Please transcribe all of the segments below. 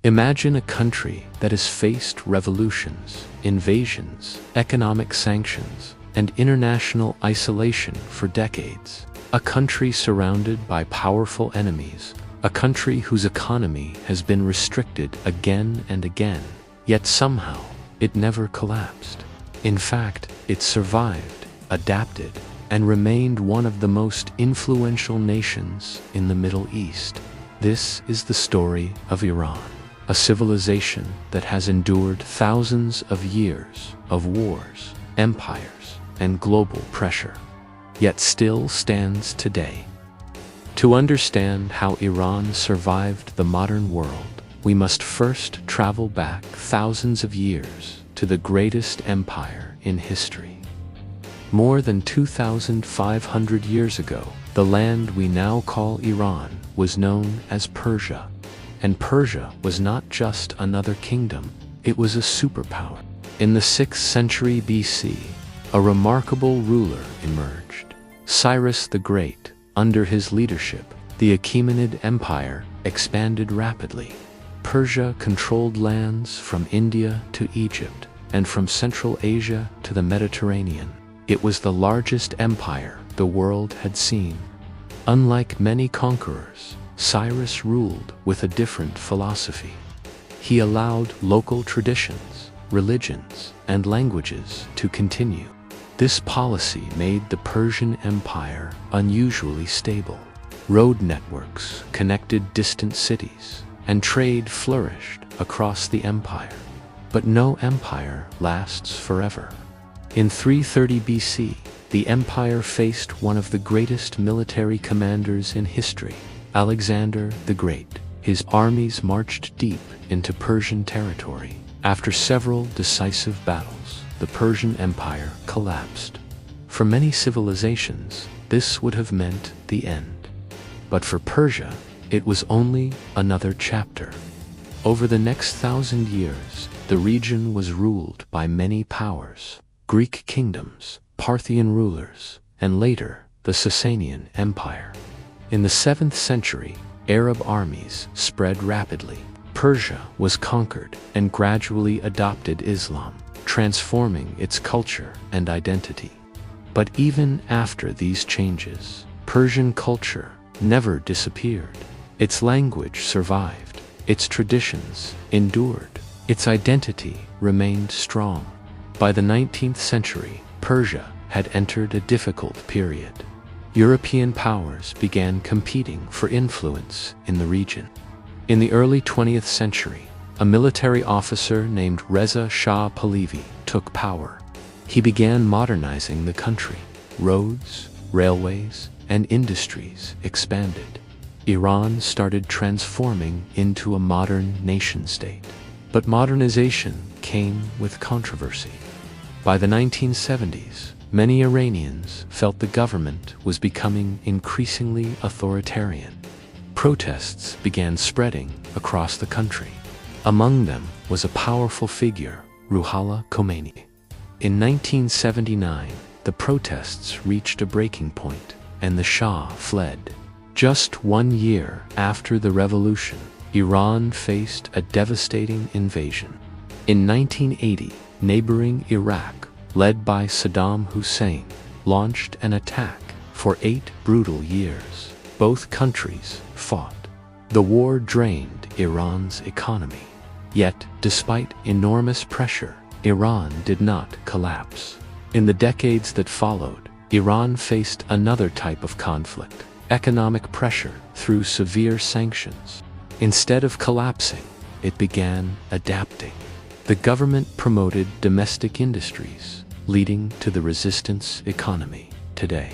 Imagine a country that has faced revolutions, invasions, economic sanctions, and international isolation for decades. A country surrounded by powerful enemies, a country whose economy has been restricted again and again, yet somehow it never collapsed. In fact, it survived, adapted, and remained one of the most influential nations in the Middle East. This is the story of Iran, a civilization that has endured thousands of years of wars, empires, and global pressure, yet still stands today. To understand how Iran survived the modern world, we must first travel back thousands of years to the greatest empire in history. More than 2,500 years ago, the land we now call Iran was known as Persia. And Persia was not just another kingdom, it was a superpower. In the 6th century BC, a remarkable ruler emerged, Cyrus the Great. Under his leadership, the Achaemenid Empire expanded rapidly. Persia controlled lands from India to Egypt, and from Central Asia to the Mediterranean. It was the largest empire the world had seen. Unlike many conquerors, Cyrus ruled with a different philosophy. He allowed local traditions, religions, and languages to continue. This policy made the Persian Empire unusually stable. Road networks connected distant cities, and trade flourished across the empire. But no empire lasts forever. In 330 BC, the empire faced one of the greatest military commanders in history, Alexander the Great. His armies marched deep into Persian territory. After several decisive battles, the Persian Empire collapsed. For many civilizations, this would have meant the end. But for Persia, it was only another chapter. Over the next 1,000 years, the region was ruled by many powers: Greek kingdoms, Parthian rulers, and later, the Sasanian Empire. In the 7th century, Arab armies spread rapidly. Persia was conquered and gradually adopted Islam, transforming its culture and identity. But even after these changes, Persian culture never disappeared. Its language survived, its traditions endured, its identity remained strong. By the 19th century, Persia had entered a difficult period. European powers began competing for influence in the region. In the early 20th century, a military officer named Reza Shah Pahlavi took power. He began modernizing the country. Roads, railways, and industries expanded. Iran started transforming into a modern nation-state. But modernization came with controversy. By the 1970s, many Iranians felt the government was becoming increasingly authoritarian. Protests began spreading across the country. Among them was a powerful figure, Ruhollah Khomeini. In 1979, the protests reached a breaking point, and the Shah fled. Just 1 year after the revolution, Iran faced a devastating invasion. In 1980, neighboring Iraq, led by Saddam Hussein, launched an attack. For 8 brutal years, both countries fought. The war drained Iran's economy. Yet, despite enormous pressure, Iran did not collapse. In the decades that followed, Iran faced another type of conflict: economic pressure through severe sanctions. Instead of collapsing, it began adapting. The government promoted domestic industries, leading to the resistance economy. Today,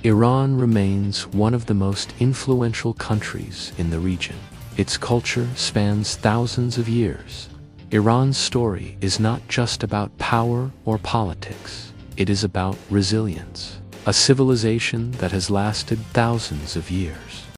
Iran remains one of the most influential countries in the region. Its culture spans thousands of years. Iran's story is not just about power or politics. It is about resilience, a civilization that has lasted thousands of years.